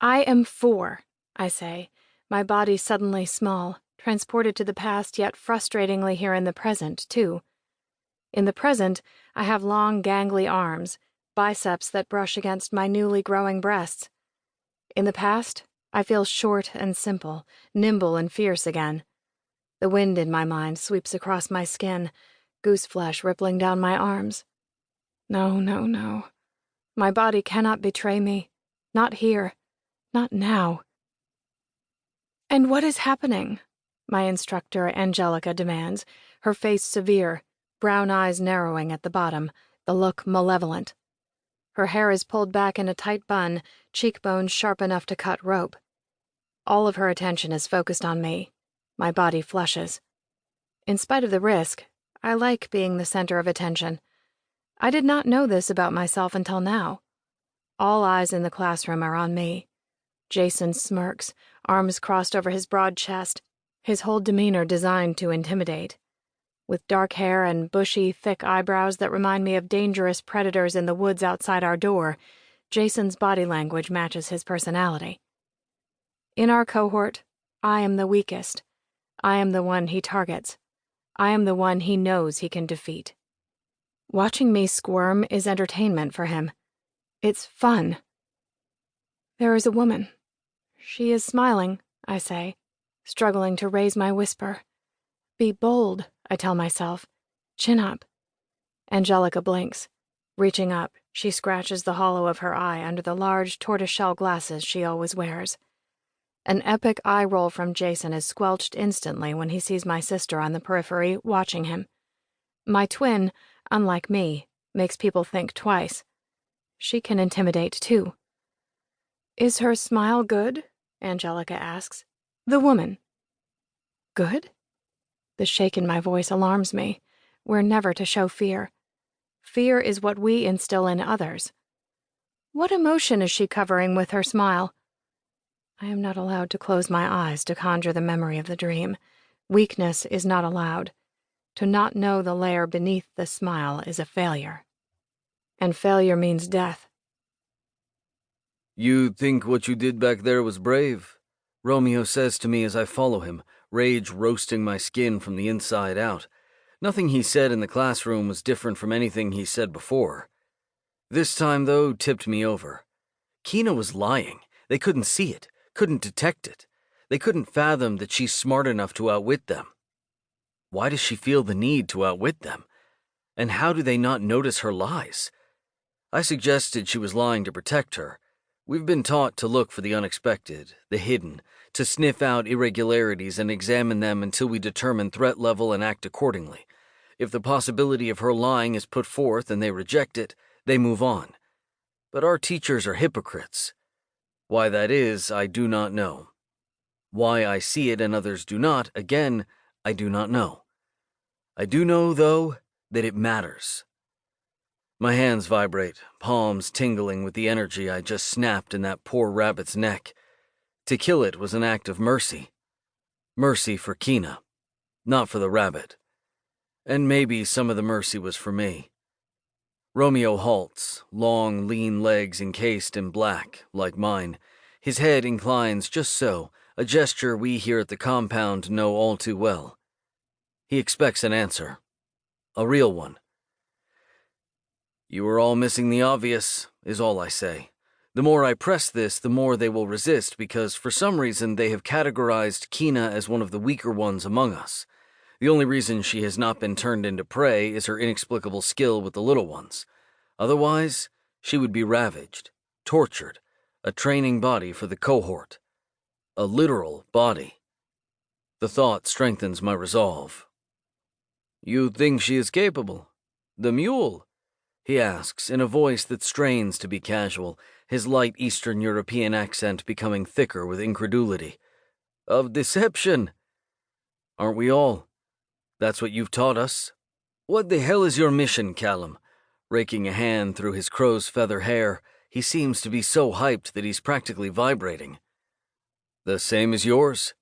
I am 4, I say, my body suddenly small, transported to the past yet frustratingly here in the present, too. In the present, I have long, gangly arms, biceps that brush against my newly growing breasts. In the past, I feel short and simple, nimble and fierce again. The wind in my mind sweeps across my skin, goose flesh rippling down my arms. No, no, no. My body cannot betray me. Not here. Not now. And what is happening? My instructor, Angelica, demands, her face severe, brown eyes narrowing at the bottom, the look malevolent. Her hair is pulled back in a tight bun, cheekbones sharp enough to cut rope. All of her attention is focused on me. My body flushes. In spite of the risk, I like being the center of attention. I did not know this about myself until now. All eyes in the classroom are on me. Jason smirks, arms crossed over his broad chest, his whole demeanor designed to intimidate. With dark hair and bushy, thick eyebrows that remind me of dangerous predators in the woods outside our door, Jason's body language matches his personality. In our cohort, I am the weakest. I am the one he targets. I am the one he knows he can defeat. Watching me squirm is entertainment for him. It's fun. There is a woman. She is smiling, I say, struggling to raise my whisper. Be bold, I tell myself. Chin up. Angelica blinks. Reaching up, she scratches the hollow of her eye under the large tortoiseshell glasses she always wears. An epic eye roll from Jason is squelched instantly when he sees my sister on the periphery watching him. My twin, unlike me, makes people think twice. She can intimidate, too. Is her smile good? Angelica asks. The woman. Good? The shake in my voice alarms me. We're never to show fear. Fear is what we instill in others. What emotion is she covering with her smile? I am not allowed to close my eyes to conjure the memory of the dream. Weakness is not allowed. To not know the layer beneath the smile is a failure. And failure means death. You think what you did back there was brave? Romeo says to me as I follow him, rage roasting my skin from the inside out. Nothing he said in the classroom was different from anything he said before. This time, though, tipped me over. Kina was lying. They couldn't see it, couldn't detect it. They couldn't fathom that she's smart enough to outwit them. Why does she feel the need to outwit them? And how do they not notice her lies? I suggested she was lying to protect her. We've been taught to look for the unexpected, the hidden, to sniff out irregularities and examine them until we determine threat level and act accordingly. If the possibility of her lying is put forth and they reject it, they move on. But our teachers are hypocrites. Why that is, I do not know. Why I see it and others do not, again, I do not know. I do know, though, that it matters. My hands vibrate, palms tingling with the energy I just snapped in that poor rabbit's neck. To kill it was an act of mercy. Mercy for Kina, not for the rabbit. And maybe some of the mercy was for me. Romeo halts, long, lean legs encased in black, like mine. His head inclines just so, a gesture we here at the compound know all too well. He expects an answer. A real one. You are all missing the obvious, is all I say. The more I press this, the more they will resist because for some reason they have categorized Kina as one of the weaker ones among us. The only reason she has not been turned into prey is her inexplicable skill with the little ones. Otherwise, she would be ravaged, tortured, a training body for the cohort. A literal body. The thought strengthens my resolve. You think she is capable? The mule? He asks, in a voice that strains to be casual, his light Eastern European accent becoming thicker with incredulity. Of deception. Aren't we all? That's what you've taught us. What the hell is your mission, Callum? Raking a hand through his crow's feather hair, he seems to be so hyped that he's practically vibrating. The same as yours.